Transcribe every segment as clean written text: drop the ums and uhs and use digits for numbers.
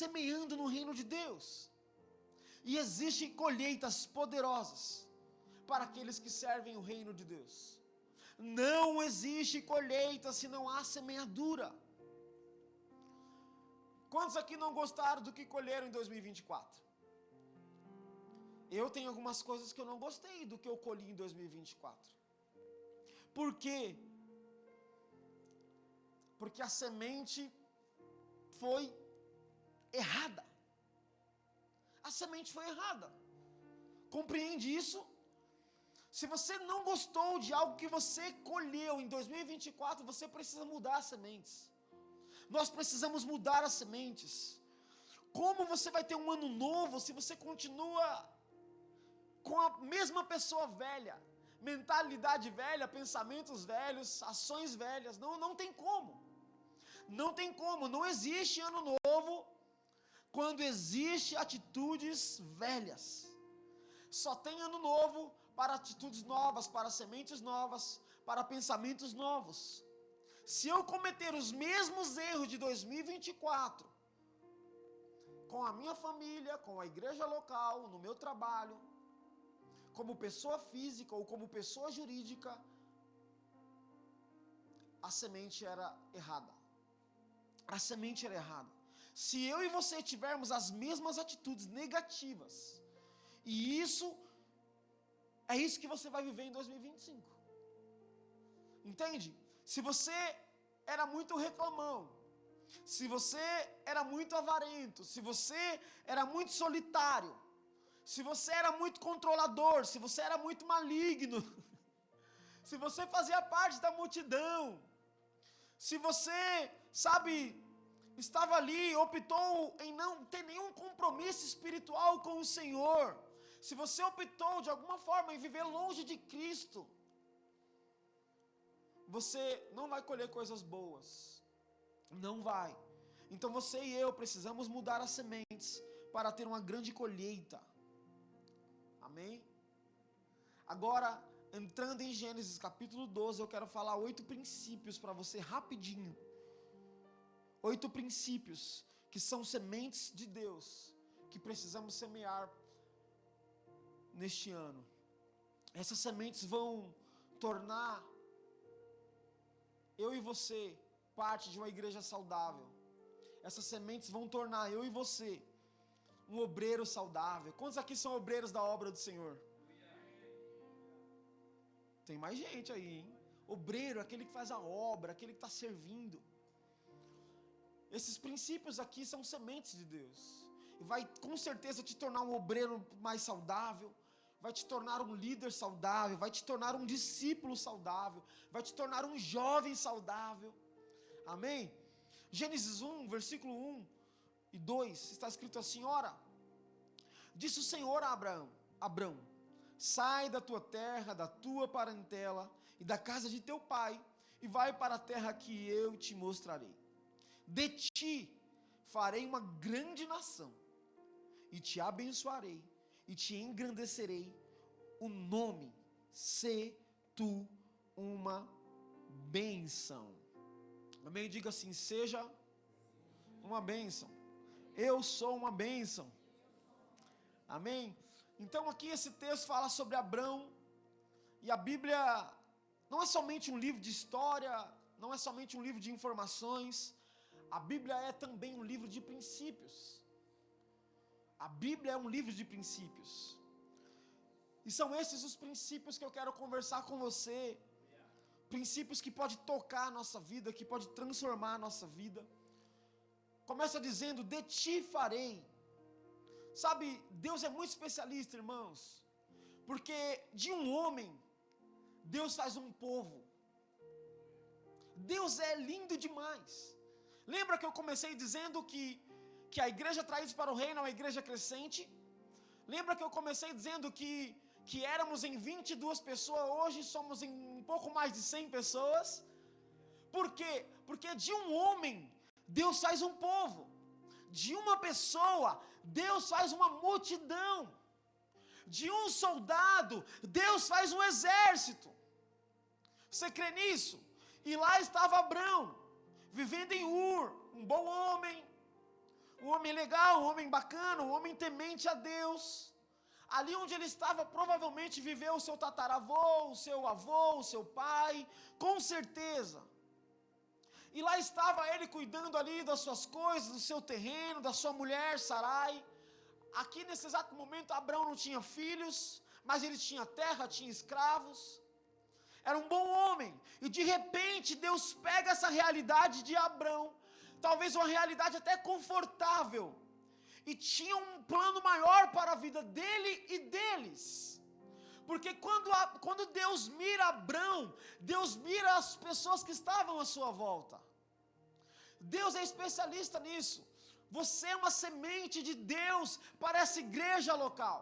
semeando no reino de Deus. E existem colheitas poderosas para aqueles que servem o reino de Deus. Não existe colheita se não há semeadura. Quantos aqui não gostaram do que colheram em 2024? Eu tenho algumas coisas que eu não gostei do que eu colhi em 2024. Por quê? Porque a semente foi errada. A semente foi errada. Compreende isso? Se você não gostou de algo que você colheu em 2024, você precisa mudar as sementes. Nós precisamos mudar as sementes. Como você vai ter um ano novo se você continua com a mesma pessoa velha, mentalidade velha, pensamentos velhos, ações velhas? Não tem como. Não tem como. Não existe ano novo quando existe atitudes velhas. Só tem ano novo para atitudes novas, para sementes novas, para pensamentos novos. Se eu cometer os mesmos erros de 2024, com a minha família, com a igreja local, no meu trabalho, como pessoa física ou como pessoa jurídica, a semente era errada. A semente era errada. Se eu e você tivermos as mesmas atitudes negativas, e é isso que você vai viver em 2025. Entende? Se você era muito reclamão, se você era muito avarento, se você era muito solitário, se você era muito controlador, se você era muito maligno, se você fazia parte da multidão, se você, estava ali, optou em não ter nenhum compromisso espiritual com o Senhor, se você optou de alguma forma em viver longe de Cristo, você não vai colher coisas boas. Não vai. Então você e eu precisamos mudar as sementes para ter uma grande colheita. Amém? Agora, entrando em Gênesis capítulo 12, eu quero falar 8 princípios para você rapidinho. 8 princípios que são sementes de Deus que precisamos semear neste ano. Essas sementes vão tornar eu e você parte de uma igreja saudável. Essas sementes vão tornar eu e você um obreiro saudável. Quantos aqui são obreiros da obra do Senhor? Tem mais gente aí, hein? Obreiro, aquele que faz a obra, aquele que está servindo. Esses princípios aqui são sementes de Deus. E vai com certeza te tornar um obreiro mais saudável, vai te tornar um líder saudável, vai te tornar um discípulo saudável, vai te tornar um jovem saudável. Amém? Gênesis 1, versículo 1 e 2, está escrito assim: ora, disse o Senhor a Abrão, sai da tua terra, da tua parentela e da casa de teu pai, e vai para a terra que eu te mostrarei. De ti farei uma grande nação, e te abençoarei, e te engrandecerei o nome, sê tu uma bênção. Amém? Diga assim: seja uma bênção. Eu sou uma bênção. Amém? Então aqui esse texto fala sobre Abrão, e a Bíblia não é somente um livro de história, não é somente um livro de informações, a Bíblia é também um livro de princípios. A Bíblia é um livro de princípios. E são esses os princípios que eu quero conversar com você. Princípios que podem tocar a nossa vida, que podem transformar a nossa vida. Começa dizendo: de ti farei. Sabe, Deus é muito especialista, irmãos. Porque de um homem, Deus faz um povo. Deus é lindo demais. Lembra que eu comecei dizendo que a igreja traz para o reino é uma igreja crescente? Lembra que eu comecei dizendo que éramos em 22 pessoas, hoje somos em um pouco mais de 100 pessoas? Por quê? Porque de um homem, Deus faz um povo. De uma pessoa, Deus faz uma multidão. De um soldado, Deus faz um exército. Você crê nisso? E lá estava Abrão, vivendo em Ur, um bom homem, um homem legal, um homem bacana, um homem temente a Deus. Ali onde ele estava, provavelmente viveu o seu tataravô, o seu avô, o seu pai, com certeza. E lá estava ele cuidando ali das suas coisas, do seu terreno, da sua mulher, Sarai. Aqui nesse exato momento, Abrão não tinha filhos, mas ele tinha terra, tinha escravos. Era um bom homem. E de repente, Deus pega essa realidade de Abrão, talvez uma realidade até confortável, e tinha um plano maior para a vida dele e deles. Porque quando Deus mira Abrão, Deus mira as pessoas que estavam à sua volta. Deus é especialista nisso. Você é uma semente de Deus para essa igreja local.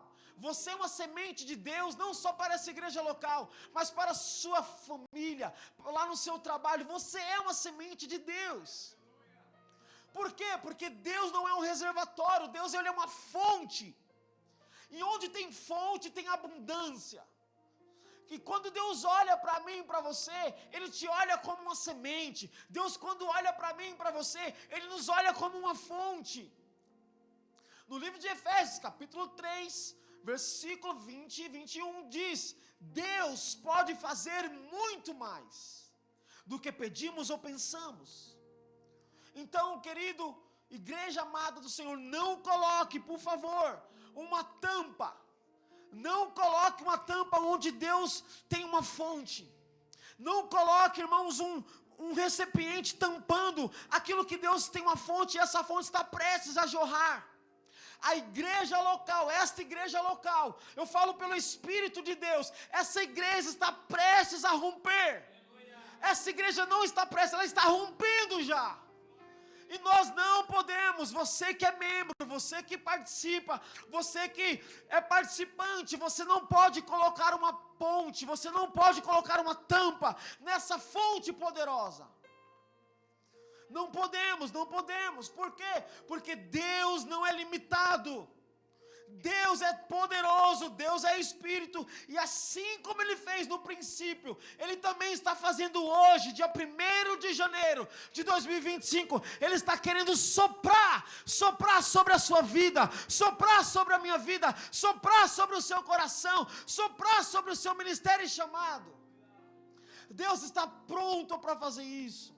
Você é uma semente de Deus não só para essa igreja local, mas para a sua família, lá no seu trabalho. Você é uma semente de Deus. Por quê? Porque Deus não é um reservatório, Deus ele é uma fonte. E onde tem fonte, tem abundância. E quando Deus olha para mim e para você, Ele te olha como uma semente. Deus quando olha para mim e para você, Ele nos olha como uma fonte. No livro de Efésios, capítulo 3, versículo 20 e 21 diz: Deus pode fazer muito mais do que pedimos ou pensamos. Então, querido, igreja amada do Senhor, não coloque, por favor, uma tampa. Não coloque uma tampa onde Deus tem uma fonte. Não coloque, irmãos, um recipiente tampando aquilo que Deus tem uma fonte e essa fonte está prestes a jorrar. A igreja local, esta igreja local, eu falo pelo Espírito de Deus, essa igreja está prestes a romper. Essa igreja não está prestes, ela está rompendo já. E nós não podemos, você que é membro, você que participa, você que é participante, você não pode colocar uma ponte, você não pode colocar uma tampa nessa fonte poderosa. Não podemos, não podemos. Por quê? Porque Deus não é limitado. Deus é poderoso, Deus é Espírito, e assim como Ele fez no princípio, Ele também está fazendo hoje, dia 1º de janeiro de 2025, Ele está querendo soprar sobre a sua vida, soprar sobre a minha vida, soprar sobre o seu coração, soprar sobre o seu ministério e chamado. Deus está pronto para fazer isso.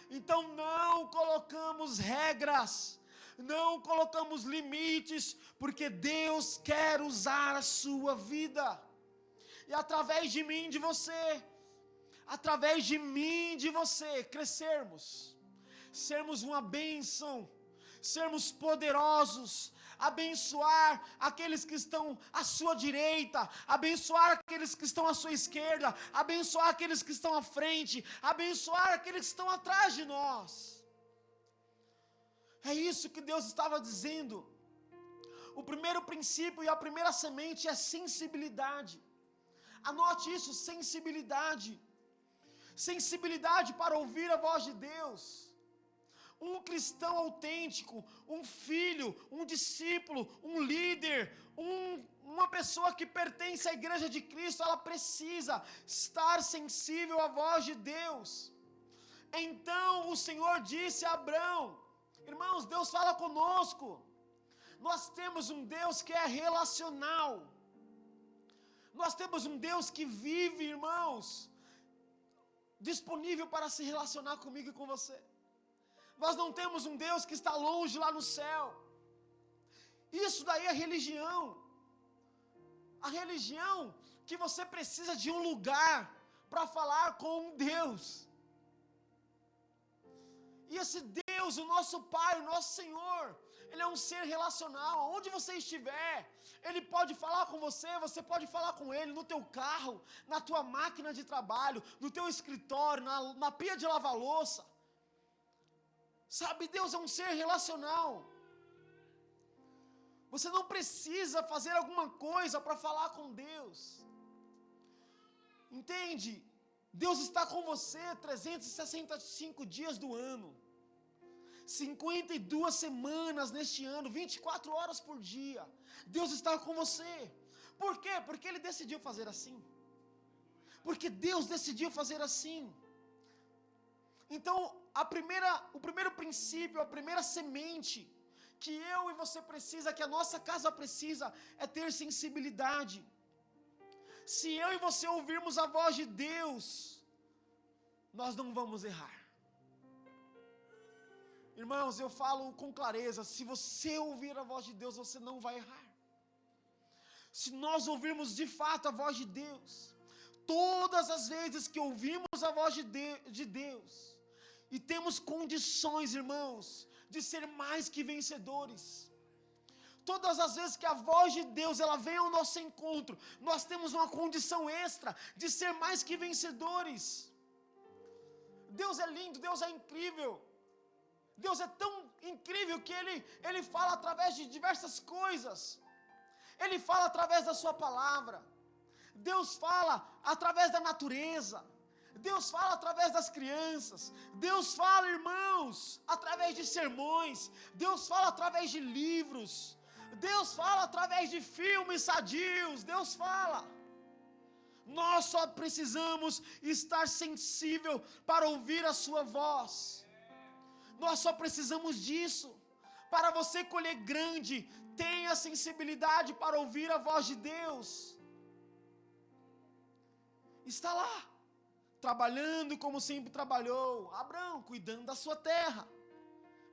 Então não colocamos regras, não colocamos limites, porque Deus quer usar a sua vida. E através de mim, de você, através de mim, de você, crescermos, sermos uma bênção, sermos poderosos, abençoar aqueles que estão à sua direita, abençoar aqueles que estão à sua esquerda, abençoar aqueles que estão à frente, abençoar aqueles que estão atrás de nós. É isso que Deus estava dizendo. O primeiro princípio e a primeira semente é sensibilidade. Anote isso, sensibilidade. Sensibilidade para ouvir a voz de Deus. Um cristão autêntico, um filho, um discípulo, um líder, uma pessoa que pertence à igreja de Cristo, ela precisa estar sensível à voz de Deus. Então o Senhor disse a Abrão, irmãos, Deus fala conosco. Nós temos um Deus que é relacional. Nós temos um Deus que vive, irmãos, disponível para se relacionar comigo e com você. Nós não temos um Deus que está longe lá no céu. Isso daí é religião. A religião que você precisa de um lugar para falar com um Deus. E esse Deus, o nosso Pai, o nosso Senhor, Ele é um ser relacional. Onde você estiver, Ele pode falar com você, você pode falar com Ele no teu carro, na tua máquina de trabalho, no teu escritório, na pia de lavar louça. Sabe, Deus é um ser relacional. Você não precisa fazer alguma coisa para falar com Deus. Entende? Deus está com você 365 dias do ano, 52 semanas neste ano, 24 horas por dia. Deus está com você. Por quê? Porque Ele decidiu fazer assim. Porque Deus decidiu fazer assim. Então, o primeiro princípio, a primeira semente que eu e você precisa, que a nossa casa precisa, é ter sensibilidade. Se eu e você ouvirmos a voz de Deus, nós não vamos errar. Irmãos, eu falo com clareza, se você ouvir a voz de Deus, você não vai errar. Se nós ouvirmos de fato a voz de Deus, todas as vezes que ouvimos a voz de Deus, e temos condições, irmãos, de ser mais que vencedores, todas as vezes que a voz de Deus ela vem ao nosso encontro, nós temos uma condição extra de ser mais que vencedores. Deus é lindo, Deus é incrível. Deus é tão incrível que Ele fala através de diversas coisas. Ele fala através da sua palavra. Deus fala através da natureza. Deus fala através das crianças. Deus fala, irmãos, através de sermões. Deus fala através de livros. Deus fala através de filmes sadios. Deus fala. Nós só precisamos estar sensível para ouvir a sua voz. Nós só precisamos disso. Para você colher grande, tenha sensibilidade para ouvir a voz de Deus. Está lá, trabalhando como sempre trabalhou. Abraão, cuidando da sua terra.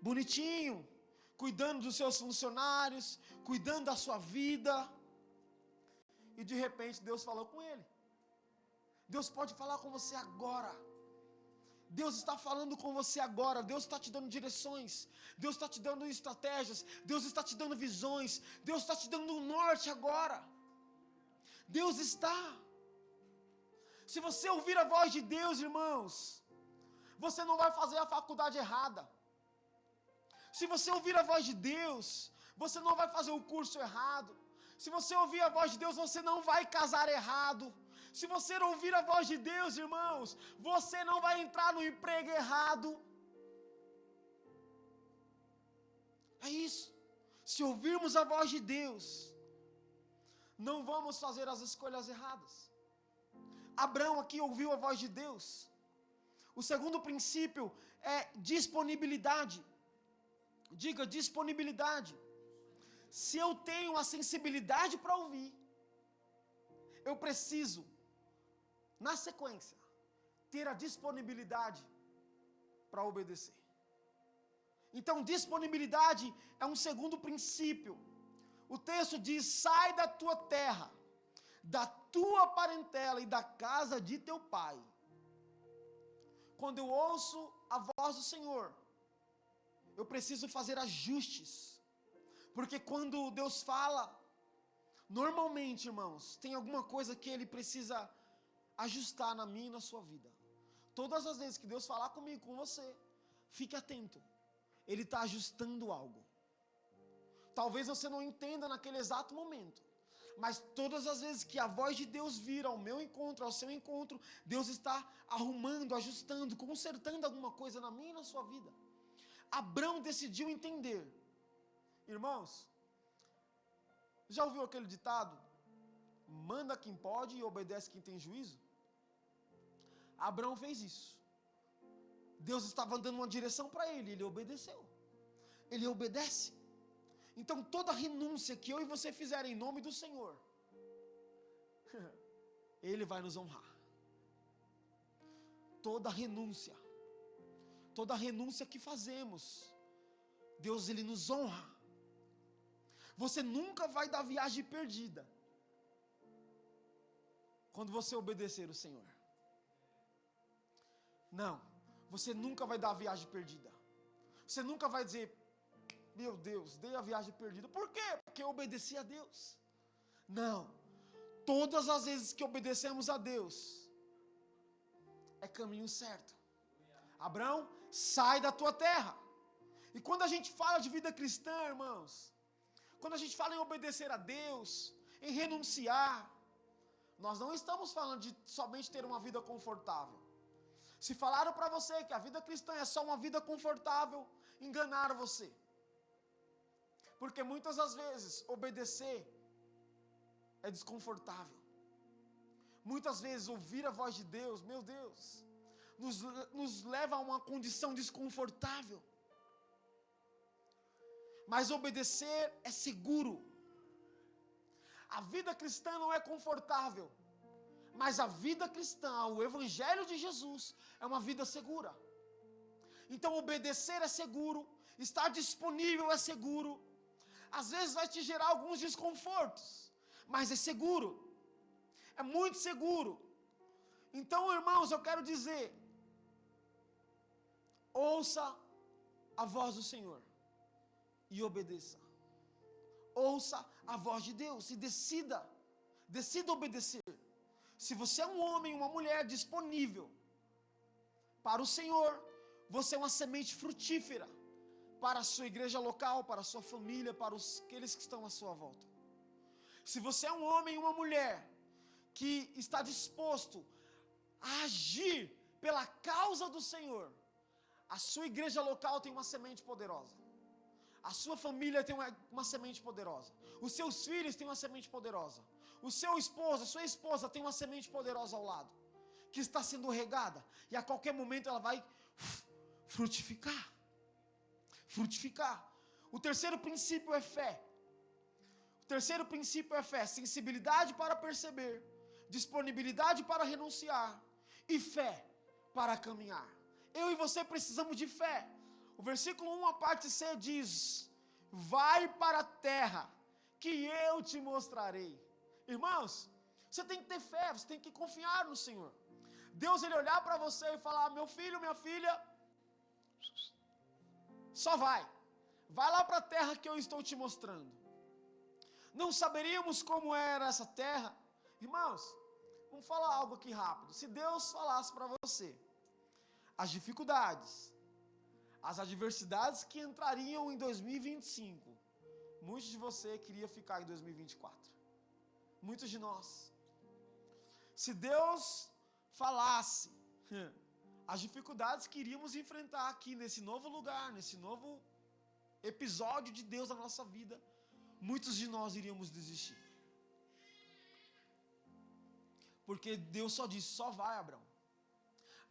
Bonitinho, cuidando dos seus funcionários, cuidando da sua vida. E de repente Deus falou com ele. Deus pode falar com você agora. Deus está falando com você agora. Deus está te dando direções. Deus está te dando estratégias. Deus está te dando visões. Deus está te dando um norte agora. Deus está. Se você ouvir a voz de Deus, irmãos, você não vai fazer a faculdade errada. Se você ouvir a voz de Deus, você não vai fazer o curso errado. Se você ouvir a voz de Deus, você não vai casar errado. Se você ouvir a voz de Deus, irmãos, você não vai entrar no emprego errado. É isso. Se ouvirmos a voz de Deus, não vamos fazer as escolhas erradas. Abraão aqui ouviu a voz de Deus. O segundo princípio é disponibilidade. Diga disponibilidade. Se eu tenho a sensibilidade para ouvir, eu preciso, na sequência, ter a disponibilidade para obedecer. Então, disponibilidade é um segundo princípio. O texto diz: sai da tua terra, da tua parentela e da casa de teu pai. Quando eu ouço a voz do Senhor, eu preciso fazer ajustes. Porque quando Deus fala, normalmente, irmãos, tem alguma coisa que Ele precisa ajustar na minha e na sua vida. Todas as vezes que Deus falar comigo, com você, fique atento. Ele está ajustando algo. Talvez você não entenda naquele exato momento, mas todas as vezes que a voz de Deus vir ao meu encontro, ao seu encontro, Deus está arrumando, ajustando, consertando alguma coisa na minha e na sua vida. Abraão decidiu entender. Irmãos, já ouviu aquele ditado? Manda quem pode e obedece quem tem juízo? Abraão fez isso. Deus estava dando uma direção para ele, ele obedeceu. Ele obedece. Então toda renúncia que eu e você fizerem em nome do Senhor, Ele vai nos honrar. Toda renúncia que fazemos, Deus Ele nos honra. Você nunca vai dar viagem perdida quando você obedecer o Senhor. Não, você nunca vai dar a viagem perdida. Você nunca vai dizer: meu Deus, dei a viagem perdida. Por quê? Porque eu obedeci a Deus. Não, todas as vezes que obedecemos a Deus, é caminho certo. Abraão, sai da tua terra. E quando a gente fala de vida cristã, irmãos, quando a gente fala em obedecer a Deus, em renunciar, nós não estamos falando de somente ter uma vida confortável. Se falaram para você que a vida cristã é só uma vida confortável, enganaram você. Porque muitas das vezes obedecer é desconfortável. Muitas vezes ouvir a voz de Deus, meu Deus, nos leva a uma condição desconfortável. Mas obedecer é seguro. A vida cristã não é confortável, mas a vida cristã, o Evangelho de Jesus, é uma vida segura. Então obedecer é seguro, estar disponível é seguro. Às vezes vai te gerar alguns desconfortos, mas é seguro, é muito seguro. Então, irmãos, eu quero dizer, ouça a voz do Senhor e obedeça. Ouça a voz de Deus e decida obedecer. Se você é um homem, uma mulher disponível para o Senhor, você é uma semente frutífera para a sua igreja local, para a sua família, para aqueles que estão à sua volta. Se você é um homem e uma mulher que está disposto a agir pela causa do Senhor, a sua igreja local tem uma semente poderosa. A sua família tem uma semente poderosa. Os seus filhos têm uma semente poderosa. O seu esposo, a sua esposa tem uma semente poderosa ao lado, que está sendo regada, e a qualquer momento ela vai frutificar. Frutificar. O terceiro princípio é fé. O terceiro princípio é fé, sensibilidade para perceber, disponibilidade para renunciar e fé para caminhar. Eu e você precisamos de fé. O versículo 1, a parte C diz: vai para a terra que eu te mostrarei. Irmãos, você tem que ter fé, você tem que confiar no Senhor. Deus, Ele olhar para você e falar: meu filho, minha filha, só vai lá para a terra que eu estou te mostrando. Não saberíamos como era essa terra. Irmãos, vamos falar algo aqui rápido. Se Deus falasse para você as dificuldades, as adversidades que entrariam em 2025, muitos de você queria ficar em 2024. Muitos de nós. Se Deus falasse as dificuldades que iríamos enfrentar aqui nesse novo lugar, nesse novo episódio de Deus na nossa vida, muitos de nós iríamos desistir. Porque Deus só disse: só vai, Abraão.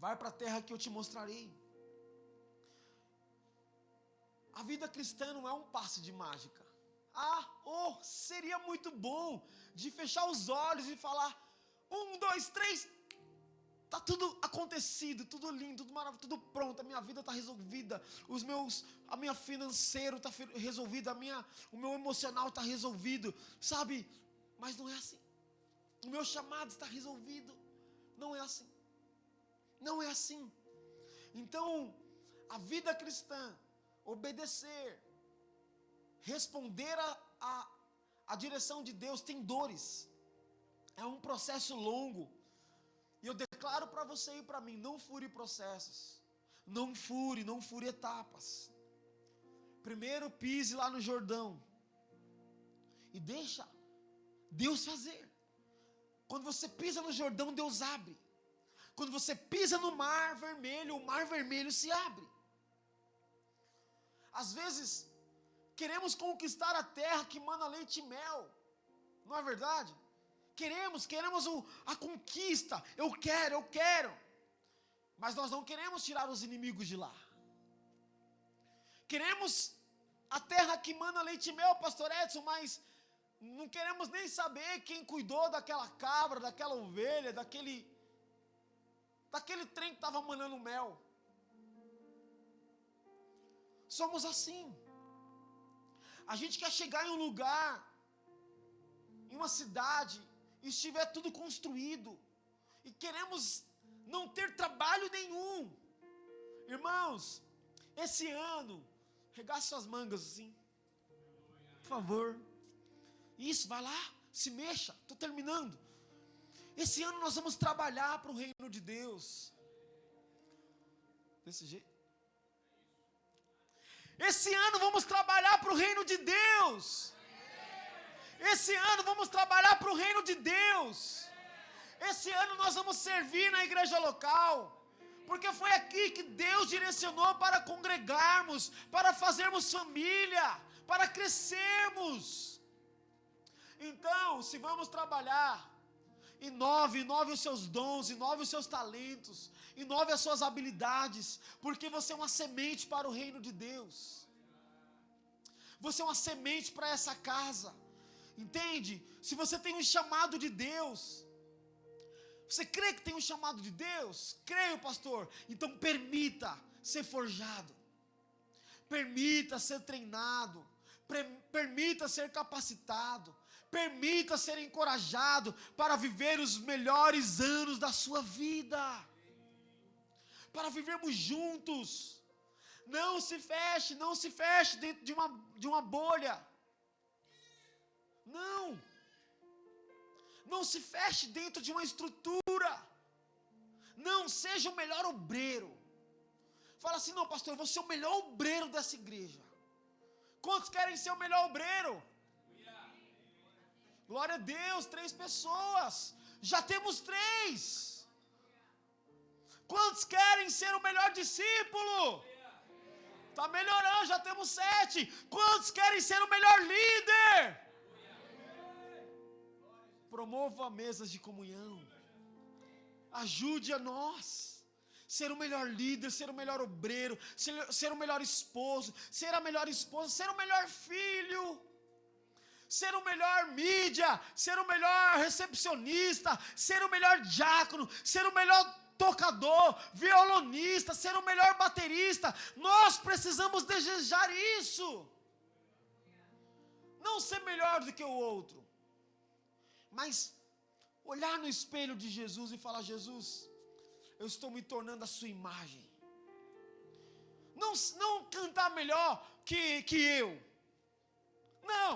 Vai para a terra que eu te mostrarei. A vida cristã não é um passe de mágica. Seria muito bom de fechar os olhos e falar: 1, 2, 3, tá tudo acontecido, tudo lindo, tudo maravilhoso, tudo pronto, a minha vida está resolvida, a minha financeiro está resolvida, o meu emocional está resolvido, sabe? Mas não é assim. O meu chamado está resolvido. Não é assim. Não é assim. Então, a vida cristã, obedecer, responder a direção de Deus, tem dores. É um processo longo. E eu declaro para você e para mim: não fure processos. Não fure etapas. Primeiro pise lá no Jordão e deixa Deus fazer. Quando você pisa no Jordão, Deus abre. Quando você pisa no Mar Vermelho, o Mar Vermelho se abre. Às vezes, queremos conquistar a terra que mana leite e mel. Não é verdade? Queremos a conquista. Eu quero. Mas nós não queremos tirar os inimigos de lá. Queremos a terra que mana leite e mel, pastor Edson, mas não queremos nem saber quem cuidou daquela cabra, daquela ovelha, daquele trem que estava manando mel. Somos assim. A gente quer chegar em um lugar, em uma cidade, e estiver tudo construído, e queremos não ter trabalho nenhum. Irmãos, esse ano, regace suas mangas assim, por favor. Isso, vai lá, se mexa, estou terminando. Esse ano nós vamos trabalhar para o reino de Deus. Desse jeito. Esse ano vamos trabalhar para o reino de Deus. Esse ano vamos trabalhar para o reino de Deus. Esse ano nós vamos servir na igreja local. Porque foi aqui que Deus direcionou para congregarmos, para fazermos família, para crescermos. Então, se vamos trabalhar, Inove os seus dons, inove os seus talentos, inove as suas habilidades, porque você é uma semente para o reino de Deus. Você é uma semente para essa casa. Entende? Se você tem um chamado de Deus, você crê que tem um chamado de Deus? Creio, pastor. Então permita ser forjado. Permita ser treinado. Permita ser capacitado. Permita ser encorajado para viver os melhores anos da sua vida. Para vivermos juntos. Não se feche dentro de uma bolha. Não se feche dentro de uma estrutura. Não seja o melhor obreiro. Fala assim, não, pastor, eu vou ser o melhor obreiro dessa igreja. Quantos querem ser o melhor obreiro? Glória a Deus, 3 pessoas. Já temos 3. Quantos querem ser o melhor discípulo? Está melhorando, já temos 7. Quantos querem ser o melhor líder? Promova mesas de comunhão. Ajude a nós. Ser o melhor líder, ser o melhor obreiro, ser o melhor esposo, ser a melhor esposa, ser o melhor filho. Ser o melhor mídia, ser o melhor recepcionista, ser o melhor diácono, ser o melhor tocador, violonista, ser o melhor baterista. Nós precisamos desejar isso. Não ser melhor do que o outro, mas olhar no espelho de Jesus e falar, Jesus, eu estou me tornando a sua imagem. Não cantar melhor que eu. Não.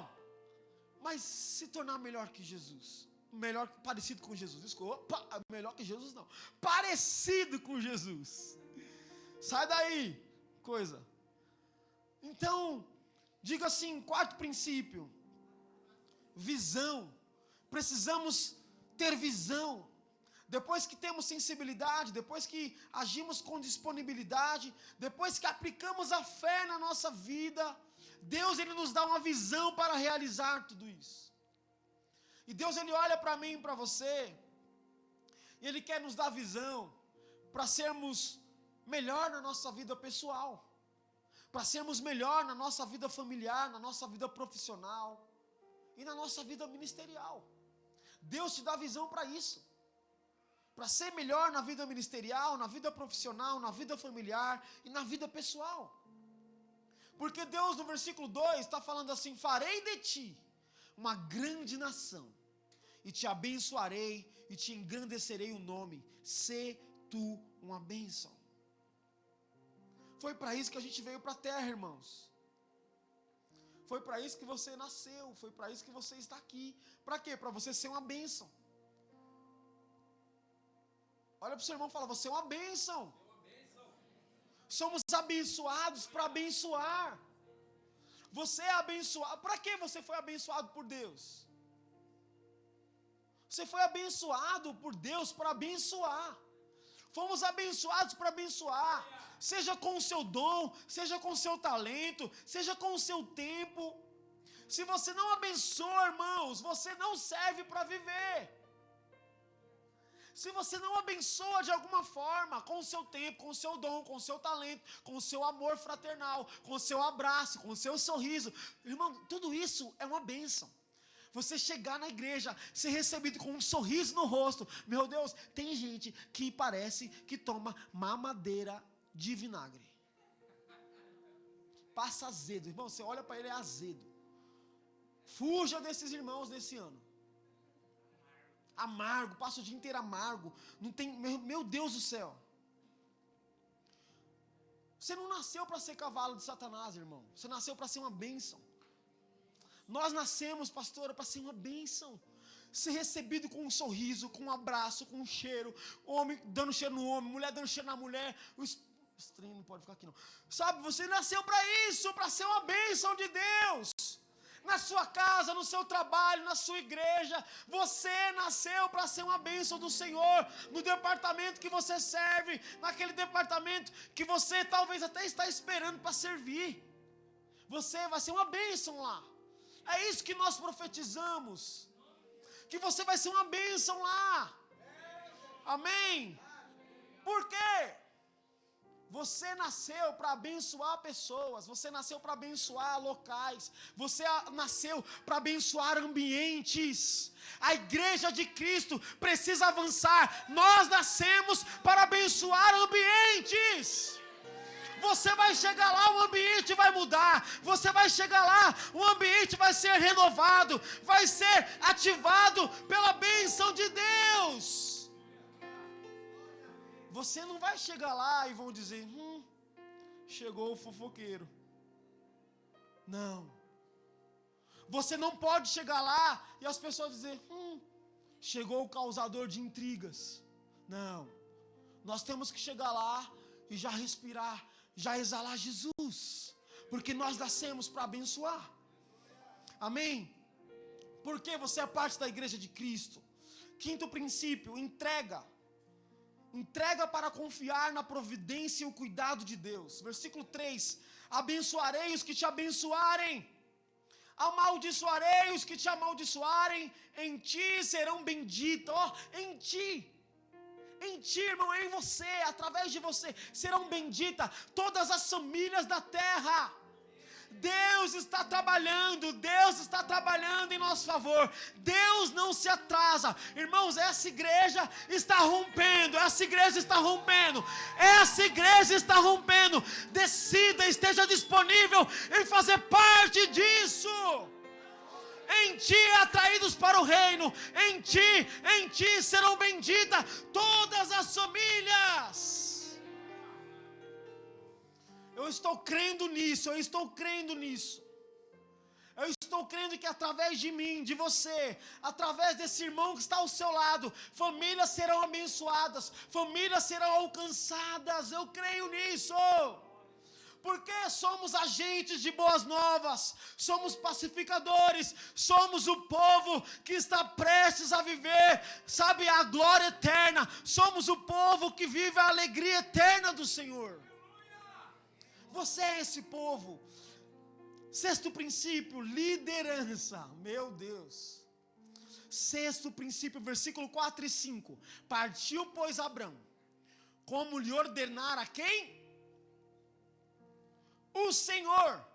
Mas se tornar melhor que Jesus. Melhor, parecido com Jesus. Desculpa, melhor que Jesus não. Parecido com Jesus. Sai daí, coisa. Então, diga assim, 4º princípio. Visão. Precisamos ter visão. Depois que temos sensibilidade, depois que agimos com disponibilidade, depois que aplicamos a fé na nossa vida, Deus, Ele nos dá uma visão para realizar tudo isso. E Deus, Ele olha para mim e para você, e Ele quer nos dar visão para sermos melhor na nossa vida pessoal, para sermos melhor na nossa vida familiar, na nossa vida profissional e na nossa vida ministerial. Deus te dá visão para isso. Para ser melhor na vida ministerial, na vida profissional, na vida familiar e na vida pessoal. Porque Deus no versículo 2 está falando assim, farei de ti uma grande nação, e te abençoarei, e te engrandecerei o nome, sê tu uma bênção. Foi para isso que a gente veio para a terra, irmãos. Foi para isso que você nasceu, foi para isso que você está aqui. Para quê? Para você ser uma bênção. Olha para o seu irmão e fala, você é uma bênção. Somos abençoados para abençoar. Você é abençoado. Para que você foi abençoado por Deus? Você foi abençoado por Deus para abençoar. Fomos abençoados para abençoar. Seja com o seu dom, seja com o seu talento, seja com o seu tempo. Se você não abençoa, irmãos, você não serve para viver. Se você não abençoa de alguma forma, com o seu tempo, com o seu dom, com o seu talento, com o seu amor fraternal, com o seu abraço, com o seu sorriso, irmão, tudo isso é uma bênção. Você chegar na igreja, ser recebido com um sorriso no rosto. Meu Deus, tem gente que parece que toma mamadeira de vinagre. Passa azedo, irmão, você olha para ele, é azedo. Fuja desses irmãos nesse ano. Amargo, passa o dia inteiro amargo. Não tem, meu Deus do céu. Você não nasceu para ser cavalo de Satanás, irmão. Você nasceu para ser uma bênção. Nós nascemos, pastora, para ser uma bênção. Ser recebido com um sorriso, com um abraço, com um cheiro. Homem dando cheiro no homem, mulher dando cheiro na mulher. O estranho não pode ficar aqui não. Sabe, você nasceu para isso, para ser uma bênção de Deus. Na sua casa, no seu trabalho, na sua igreja. Você nasceu para ser uma bênção do Senhor. No departamento que você serve. Naquele departamento que você talvez até está esperando para servir. Você vai ser uma bênção lá. É isso que nós profetizamos. que você vai ser uma bênção lá. Amém? Por quê? Você nasceu para abençoar pessoas, você nasceu para abençoar locais, você nasceu para abençoar ambientes. A igreja de Cristo precisa avançar. Nós nascemos para abençoar ambientes. Você vai chegar lá, o ambiente vai mudar. Você vai chegar lá, o ambiente vai ser renovado, vai ser ativado pela bênção de Deus. Você não vai chegar lá e vão dizer, chegou o fofoqueiro. Não. Você não pode chegar lá e as pessoas dizer, chegou o causador de intrigas. Não. Nós temos que chegar lá e já respirar, já exalar Jesus. Porque nós nascemos para abençoar. Amém? Porque você é parte da igreja de Cristo. Quinto princípio, entrega. Entrega para confiar na providência e o cuidado de Deus. Versículo 3. Abençoarei os que te abençoarem. Amaldiçoarei os que te amaldiçoarem. Em ti serão benditos. Em ti, irmão, em você, através de você, serão benditas todas as famílias da terra. Deus está trabalhando em nosso favor. Deus não se atrasa. Irmãos, essa igreja está rompendo. Decida, esteja disponível em fazer parte disso. Em ti, atraídos para o reino. Em ti serão benditas todas as famílias. Eu estou crendo nisso. Eu estou crendo que através de mim, de você, através desse irmão que está ao seu lado, famílias serão abençoadas, famílias serão alcançadas. Eu creio nisso. Porque somos agentes de boas novas, somos pacificadores, somos o povo que está prestes a viver, a glória eterna. Somos o povo que vive a alegria eterna do Senhor. Você é esse povo. Sexto princípio, liderança. Meu Deus. Sexto princípio, versículo 4 e 5. Partiu, pois, Abrão, como lhe ordenara quem? O Senhor.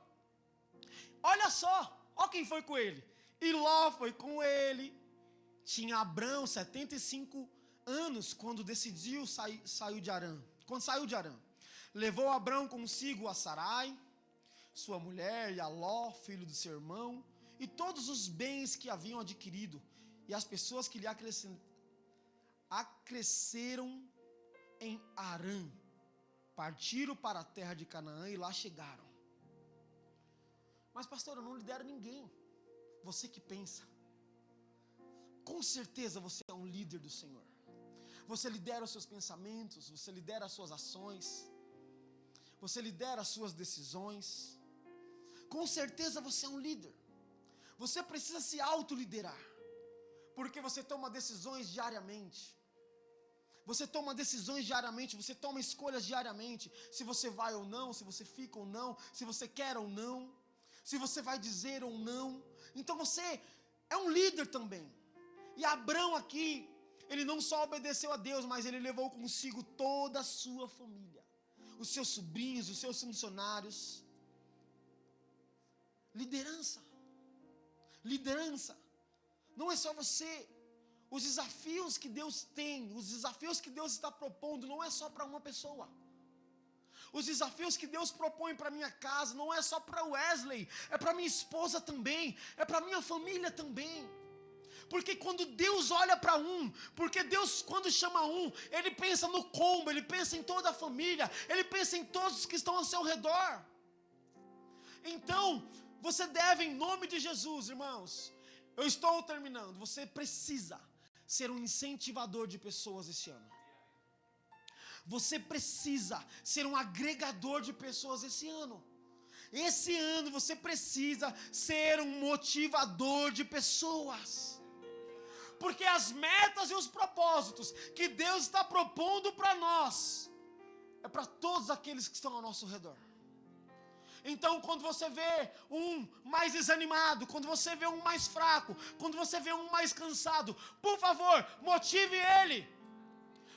Olha só, olha quem foi com ele. E Ló foi com ele. Tinha Abrão 75 anos quando decidiu sair de Harã. Quando saiu de Harã. Levou Abrão consigo a Sarai, sua mulher, e a Ló, filho do seu irmão, e todos os bens que haviam adquirido, e as pessoas que lhe acresceram em Harã. Partiram para a terra de Canaã e lá chegaram. Mas pastor, eu não lidero ninguém. Você que pensa. Com certeza você é um líder do Senhor. Você lidera os seus pensamentos, você lidera as suas ações, você lidera as suas decisões. Com certeza você é um líder. Você precisa se autoliderar, porque você toma decisões diariamente. Você toma decisões diariamente, você toma escolhas diariamente. Se você vai ou não, se você fica ou não, se você quer ou não, se você vai dizer ou não. Então você é um líder também. E Abrão aqui, ele não só obedeceu a Deus, mas ele levou consigo toda a sua família. Os seus sobrinhos, os seus funcionários. Liderança. Não é só você. Os desafios que Deus tem, os desafios que Deus está propondo, não é só para uma pessoa. Os desafios que Deus propõe para minha casa, não é só para Wesley, é para minha esposa também, é para minha família também. Porque quando Deus olha para porque Deus quando chama Ele pensa no combo, Ele pensa em toda a família, Ele pensa em todos os que estão ao seu redor. Então, você deve, em nome de Jesus, irmãos, eu estou terminando, você precisa ser um incentivador de pessoas esse ano. Você precisa ser um agregador de pessoas esse ano. Esse ano você precisa ser um motivador de pessoas. Porque as metas e os propósitos que Deus está propondo para nós, é para todos aqueles que estão ao nosso redor. Então, quando você vê um mais desanimado, quando você vê um mais fraco, quando você vê um mais cansado, por favor, motive ele.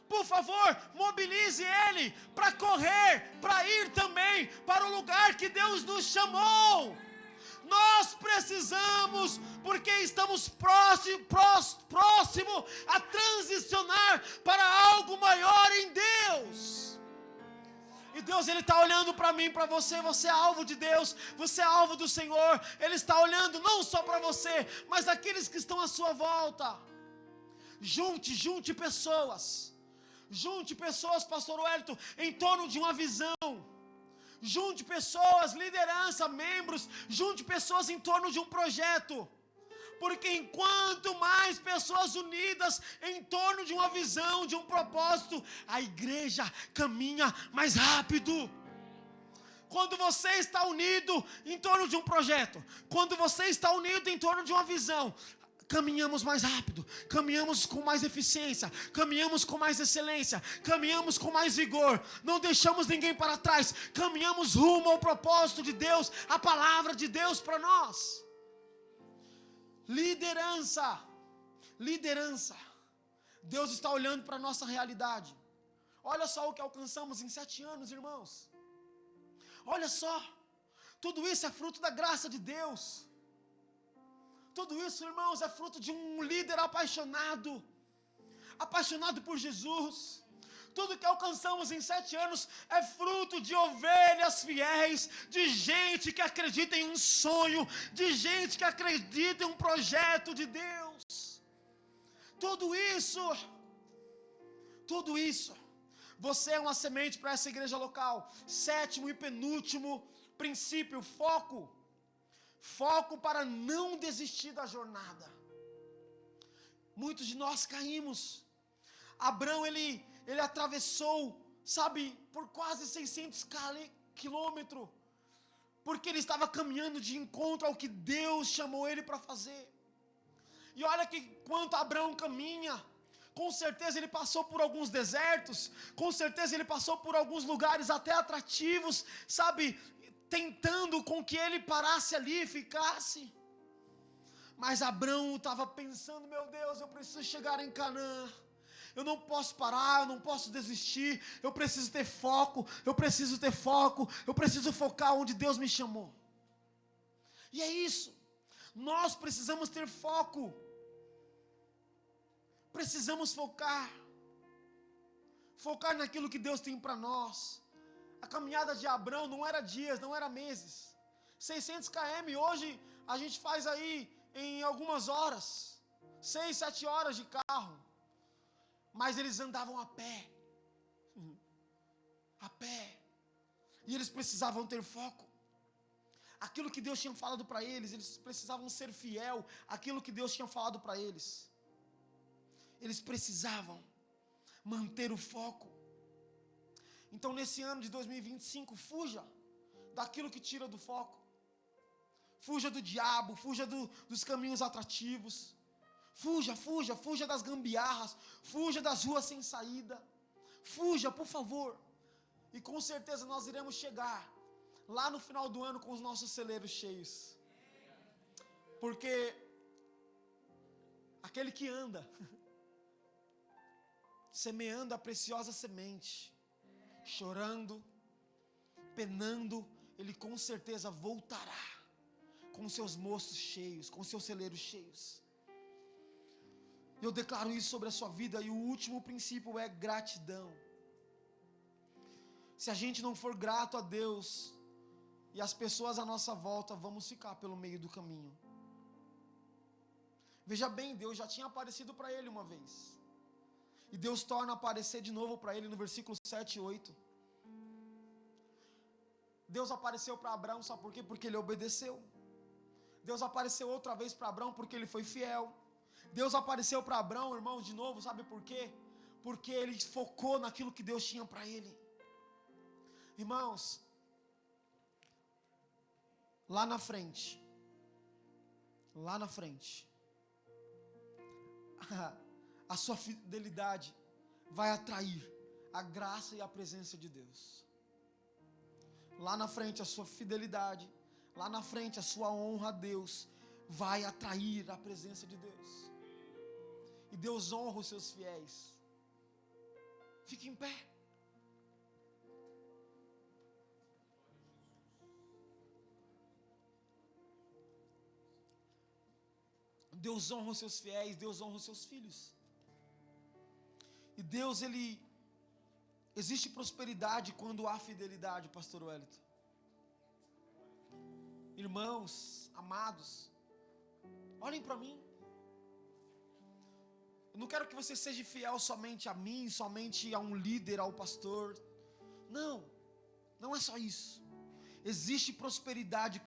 Por favor, mobilize ele para correr, para ir também para o lugar que Deus nos chamou. Nós precisamos, porque estamos próximo a transicionar para algo maior em Deus. E Deus, Ele está olhando para mim, para você. Você é alvo de Deus, você é alvo do Senhor. Ele está olhando não só para você, mas aqueles que estão à sua volta. Junte pessoas. Junte pessoas, pastor Wellington, em torno de uma visão. Junte pessoas, liderança, membros. Junte pessoas em torno de um projeto. Porque enquanto mais pessoas unidas em torno de uma visão, de um propósito, a igreja caminha mais rápido. Quando você está unido em torno de um projeto, quando você está unido em torno de uma visão, caminhamos mais rápido, caminhamos com mais eficiência, caminhamos com mais excelência, caminhamos com mais vigor, não deixamos ninguém para trás, caminhamos rumo ao propósito de Deus, a palavra de Deus para nós. Liderança. Deus está olhando para a nossa realidade. Olha só o que alcançamos em 7 anos, irmãos. Olha só, tudo isso é fruto da graça de Deus. Tudo isso, irmãos, é fruto de um líder apaixonado por Jesus. Tudo que alcançamos em 7 anos é fruto de ovelhas fiéis, de gente que acredita em um sonho, de gente que acredita em um projeto de Deus. Tudo isso, você é uma semente para essa igreja local. 7º e penúltimo princípio, foco. Foco para não desistir da jornada. Muitos de nós caímos. Abrão, ele atravessou, por quase 600 quilômetros, porque ele estava caminhando de encontro ao que Deus chamou ele para fazer. E olha que quanto Abrão caminha, com certeza ele passou por alguns desertos, com certeza ele passou por alguns lugares até atrativos, tentando com que ele parasse ali e ficasse. Mas Abrão estava pensando, meu Deus, eu preciso chegar em Canaã. Eu não posso parar, eu não posso desistir, eu preciso ter foco, eu preciso focar onde Deus me chamou. E é isso, nós precisamos ter foco, precisamos focar naquilo que Deus tem para nós. A caminhada de Abrão não era dias, não era meses. 600 km hoje a gente faz aí em algumas horas, 6, 7 horas de carro. Mas eles andavam a pé. E eles precisavam ter foco. Aquilo que Deus tinha falado para eles, eles precisavam ser fiel àquilo que Deus tinha falado para eles. Eles precisavam manter o foco. Então, nesse ano de 2025, fuja daquilo que tira do foco. Fuja do diabo, fuja dos caminhos atrativos. Fuja das gambiarras, fuja das ruas sem saída. Fuja, por favor. E com certeza nós iremos chegar lá no final do ano com os nossos celeiros cheios. Porque aquele que anda semeando a preciosa semente, chorando, penando, ele com certeza voltará com seus mostos cheios, com seus celeiros cheios. Eu declaro isso sobre a sua vida. E o último princípio é gratidão. Se a gente não for grato a Deus e as pessoas à nossa volta, vamos ficar pelo meio do caminho. Veja bem, Deus já tinha aparecido para ele uma vez. E Deus torna a aparecer de novo para ele no versículo 7 e 8. Deus apareceu para Abraão, sabe por quê? Porque ele obedeceu. Deus apareceu outra vez para Abraão porque ele foi fiel. Deus apareceu para Abraão, irmão, de novo, sabe por quê? Porque ele focou naquilo que Deus tinha para ele. Irmãos, lá na frente, a sua fidelidade vai atrair a graça e a presença de Deus. lá na frente a sua fidelidade, lá na frente a sua honra a Deus, vai atrair a presença de Deus. E Deus honra os seus fiéis. Fique em pé. Deus honra os seus fiéis, Deus honra os seus filhos. E Deus, existe prosperidade quando há fidelidade, pastor Wellington. Irmãos, amados, olhem para mim. Eu não quero que você seja fiel somente a mim, somente a um líder, ao pastor. Não, não é só isso. Existe prosperidade